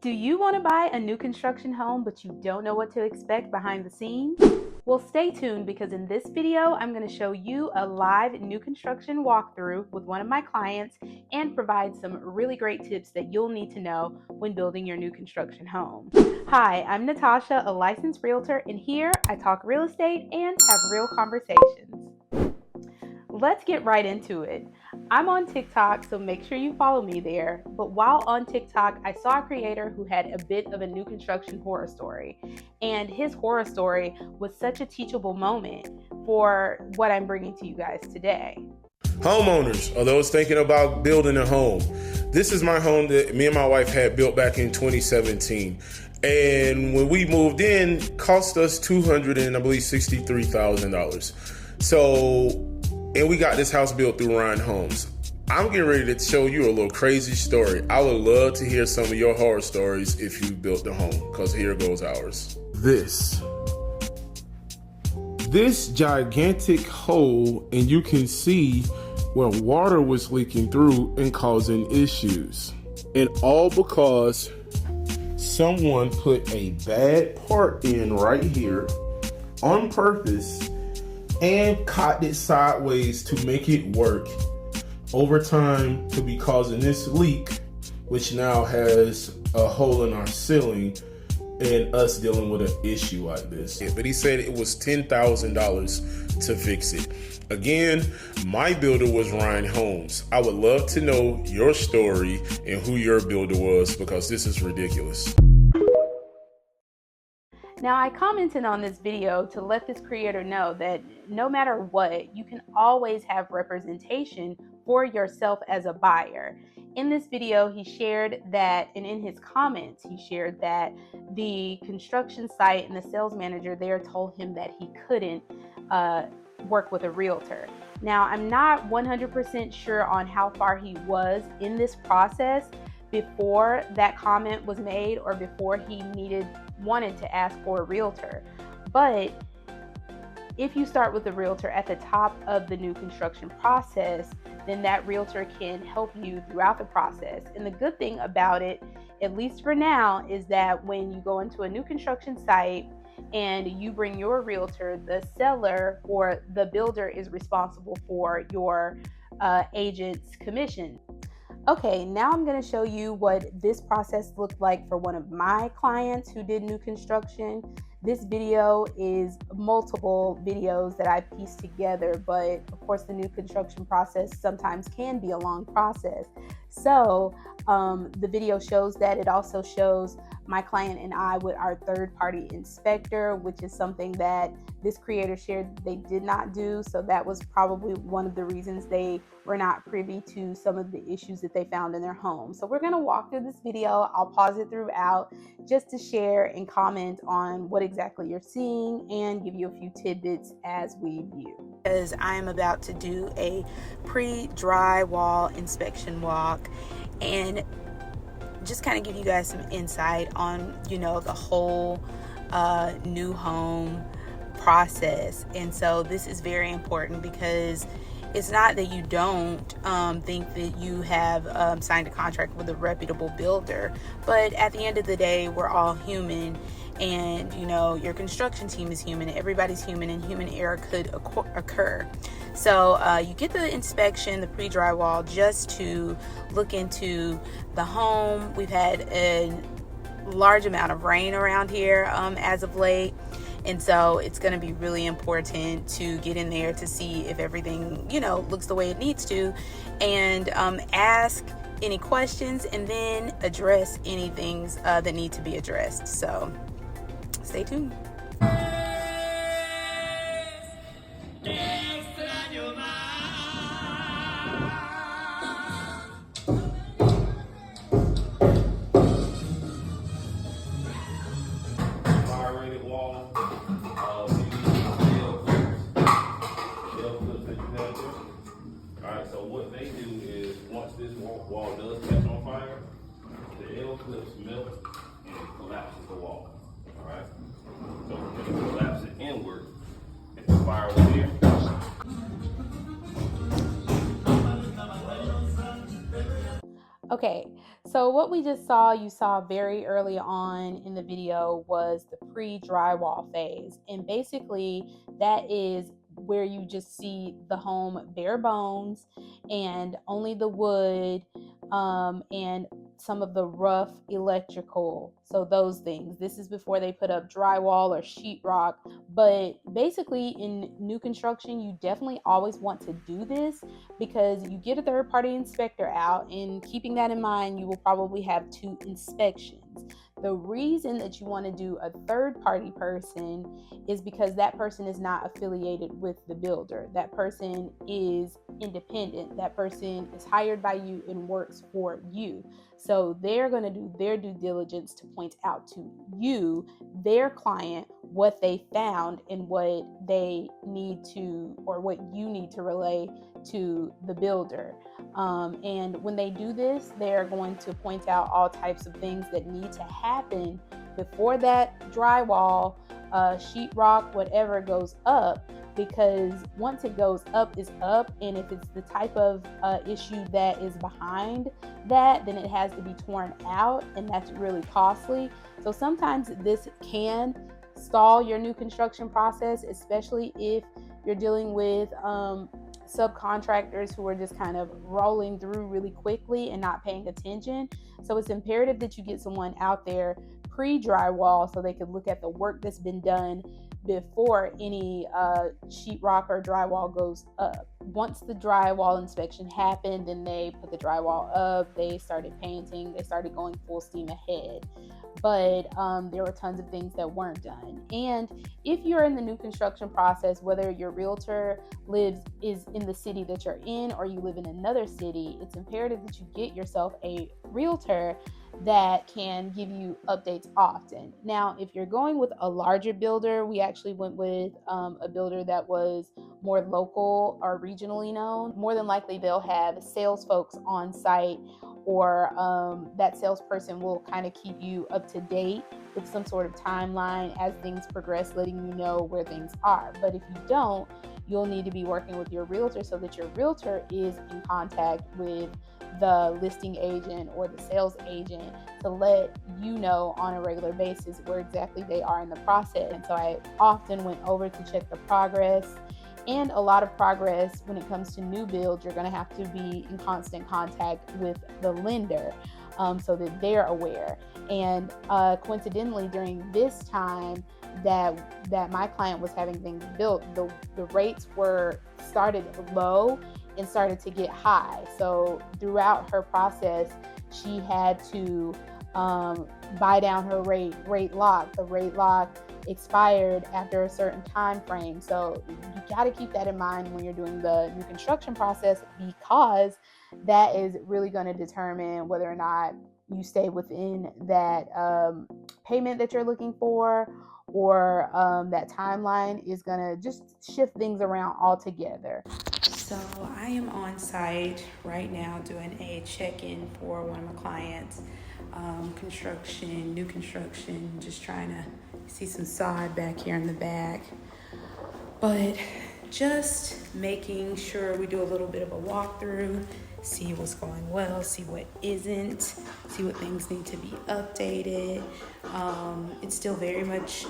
Do you want to buy a new construction home but you don't know what to expect behind the scenes? Well, stay tuned because in this video, I'm going to show you a live new construction walkthrough with one of my clients and provide some really great tips that you'll need to know when building your new construction home. Hi, I'm Natasha, a licensed realtor, and here I talk real estate and have real conversations. Let's get right into it. I'm on TikTok, so make sure you follow me there. But while on TikTok, I saw a creator who had a bit of a new construction horror story. And his horror story was such a teachable moment for what I'm bringing to you guys today. Homeowners, or those thinking about building a home. This is my home that me and my wife had built back in 2017. And when we moved in, cost us $263,000. So, and we got this house built through Ryan Homes. I'm getting ready to show you a little crazy story. I would love to hear some of your horror stories if you built a home, because here goes ours. This gigantic hole, and you can see where water was leaking through and causing issues. And all because someone put a bad part in right here on purpose and cocked it sideways to make it work. Over time to be causing this leak, which now has a hole in our ceiling and us dealing with an issue like this. But he said it was $10,000 to fix it. Again, my builder was Ryan Homes. I would love to know your story and who your builder was, because this is ridiculous. Now, I commented on this video to let this creator know that no matter what, you can always have representation for yourself as a buyer. In this video, he shared that, and in his comments, he shared that the construction site and the sales manager there told him that he couldn't work with a realtor. Now, I'm not 100% sure on how far he was in this process before that comment was made or before he wanted to ask for a realtor. But if you start with a realtor at the top of the new construction process, then that realtor can help you throughout the process. And the good thing about it, at least for now, is that when you go into a new construction site and you bring your realtor, the seller or the builder is responsible for your agent's commission. Okay, now I'm going to show you what this process looked like for one of my clients who did new construction. This video is multiple videos that I pieced together, but of course the new construction process sometimes can be a long process. So the video shows that. It also shows my client and I with our third-party inspector, which is something that this creator shared they did not do. So that was probably one of the reasons they were not privy to some of the issues that they found in their home. So we're going to walk through this video. I'll pause it throughout just to share and comment on what exactly you're seeing and give you a few tidbits as we view. Because I am about to do a pre-drywall inspection walk and just kind of give you guys some insight on, the whole new home process. And so this is very important because it's not that you don't think that you have signed a contract with a reputable builder, but at the end of the day, we're all human, and your construction team is human, everybody's human, and human error could occur. So you get the inspection, the pre-drywall, just to look into the home. We've had a large amount of rain around here as of late. And so it's going to be really important to get in there to see if everything, looks the way it needs to, and ask any questions and then address any things that need to be addressed. So stay tuned. Wall does catch on fire, the L clips melt and it collapses the wall. Alright? So when it collapses inward, if the fire was here. Okay, So what we just saw, you saw very early on in the video, was the pre-drywall phase. And basically that is where you just see the home bare bones and only the wood, and some of the rough electrical. So those things. This is before they put up drywall or sheetrock. But basically in new construction, you definitely always want to do this because you get a third party inspector out, and keeping that in mind, you will probably have 2 inspections. The reason that you want to do a third party person is because that person is not affiliated with the builder. That person is independent. That person is hired by you and works for you. So they're going to do their due diligence to point out to you, their client, what they found and what they need to, or what you need to relay to the builder. And when they do this, they're going to point out all types of things that need to happen before that drywall, sheetrock, whatever goes up, because once it goes up is up, and if it's the type of issue that is behind that, then it has to be torn out, and that's really costly. So sometimes this can stall your new construction process, especially if you're dealing with subcontractors who are just kind of rolling through really quickly and not paying attention. So it's imperative that you get someone out there pre-drywall so they can look at the work that's been done before any sheetrock or drywall goes up. Once the drywall inspection happened, then they put the drywall up, they started painting, they started going full steam ahead. But there were tons of things that weren't done. And if you're in the new construction process, whether your realtor is in the city that you're in or you live in another city, it's imperative that you get yourself a realtor that can give you updates often. Now, if you're going with a larger builder, we actually went with a builder that was more local or regionally known. More than likely, they'll have sales folks on site, or that salesperson will kind of keep you up to date with some sort of timeline as things progress, letting you know where things are. But if you don't, you'll need to be working with your realtor so that your realtor is in contact with the listing agent or the sales agent to let you know on a regular basis where exactly they are in the process. And so I often went over to check the progress. And a lot of progress when it comes to new builds, you're going to have to be in constant contact with the lender so that they're aware. And coincidentally, during this time that my client was having things built, the rates were started low and started to get high. So throughout her process, she had to buy down her rate lock. The rate lock expired after a certain time frame. So you got to keep that in mind when you're doing the new construction process, because that is really going to determine whether or not you stay within that payment that you're looking for, or that timeline is going to just shift things around altogether. So I am on site right now doing a check-in for one of my clients. New construction, just trying to see some sod back here in the back. But just making sure we do a little bit of a walkthrough, see what's going well, see what isn't, see what things need to be updated. It's still very much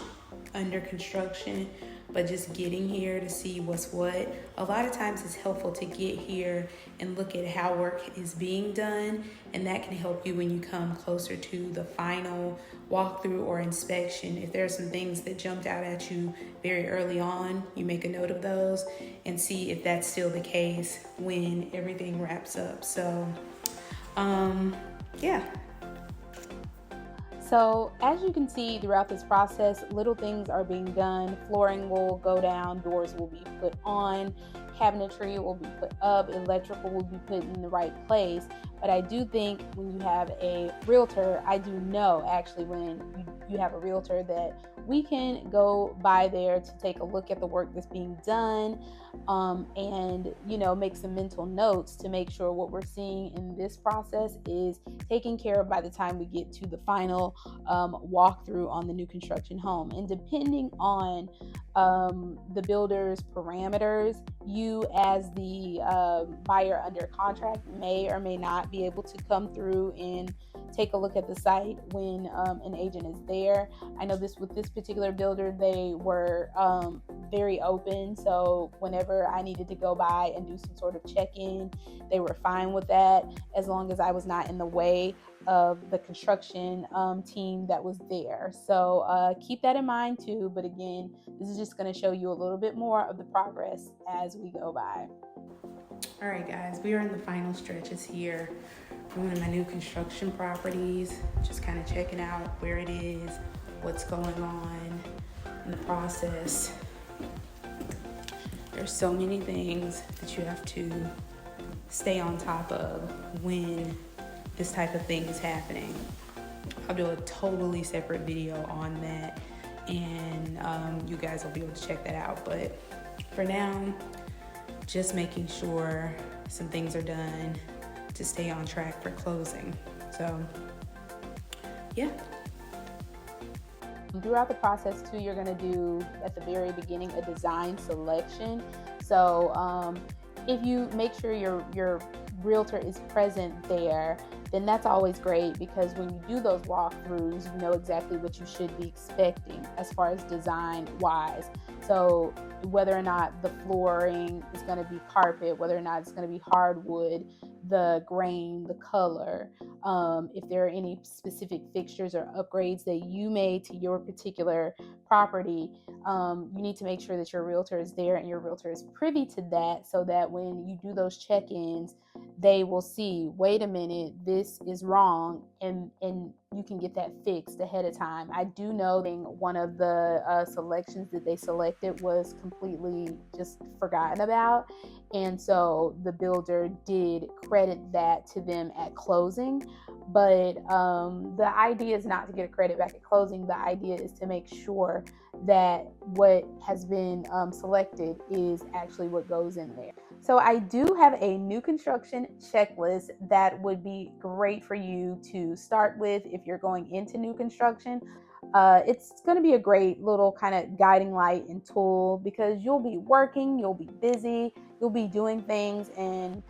under construction, but just getting here to see what's what. A lot of times it's helpful to get here and look at how work is being done, and that can help you when you come closer to the final walkthrough or inspection. If there are some things that jumped out at you very early on, you make a note of those and see if that's still the case when everything wraps up. So, yeah. So as you can see throughout this process, little things are being done. Flooring will go down, doors will be put on, cabinetry will be put up, electrical will be put in the right place. But I do think when you have a realtor, I do know actually when you have a realtor that we can go by there to take a look at the work that's being done, and make some mental notes to make sure what we're seeing in this process is taken care of by the time we get to the final walkthrough on the new construction home. And depending on the builder's parameters, you as the buyer under contract may or may not be able to come through and take a look at the site when an agent is there. I know with this particular builder, they were very open, so whenever I needed to go by and do some sort of check-in, they were fine with that, as long as I was not in the way of the construction team that was there. So keep that in mind too. But again, this is just going to show you a little bit more of the progress as we go by. All right, guys, we are in the final stretches here for one of my new construction properties. Just kind of checking out where it is, what's going on in the process. There's so many things that you have to stay on top of when this type of thing is happening. I'll do a totally separate video on that, and you guys will be able to check that out. But for now, just making sure some things are done to stay on track for closing. So, yeah. Throughout the process too, you're going to do at the very beginning a design selection. So if you make sure your realtor is present there, then that's always great, because when you do those walkthroughs, you know exactly what you should be expecting as far as design wise. So whether or not the flooring is going to be carpet, whether or not it's going to be hardwood, the grain, the color, if there are any specific fixtures or upgrades that you made to your particular property, you need to make sure that your realtor is there and your realtor is privy to that, so that when you do those check-ins, they will see, wait a minute, this is wrong, and you can get that fixed ahead of time. I do know that one of the selections that they selected was completely just forgotten about, and so the builder did credit that to them at closing. But the idea is not to get a credit back at closing. The idea is to make sure that what has been selected is actually what goes in there. So I do have a new construction checklist that would be great for you to start with if you're going into new construction. It's going to be a great little kind of guiding light and tool, because you'll be working, you'll be busy, you'll be doing things, and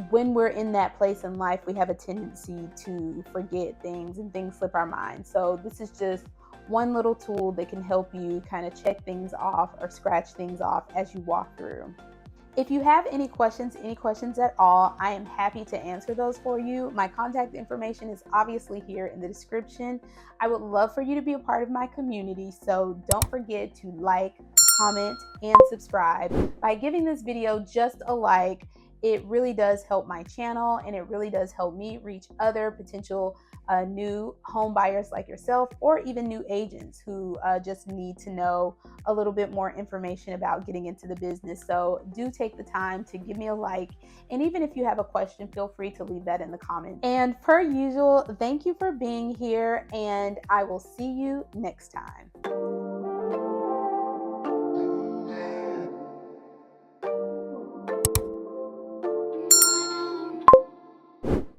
when we're in that place in life, we have a tendency to forget things and things slip our mind. So this is just one little tool that can help you kind of check things off or scratch things off as you walk through. If you have any questions at all, I am happy to answer those for you. My contact information is obviously here in the description. I would love for you to be a part of my community, so don't forget to like, comment, and subscribe. By giving this video just a like, it really does help my channel, and it really does help me reach other potential new home buyers like yourself, or even new agents who just need to know a little bit more information about getting into the business. So do take the time to give me a like, and even if you have a question, feel free to leave that in the comments. And per usual, thank you for being here, and I will see you next time.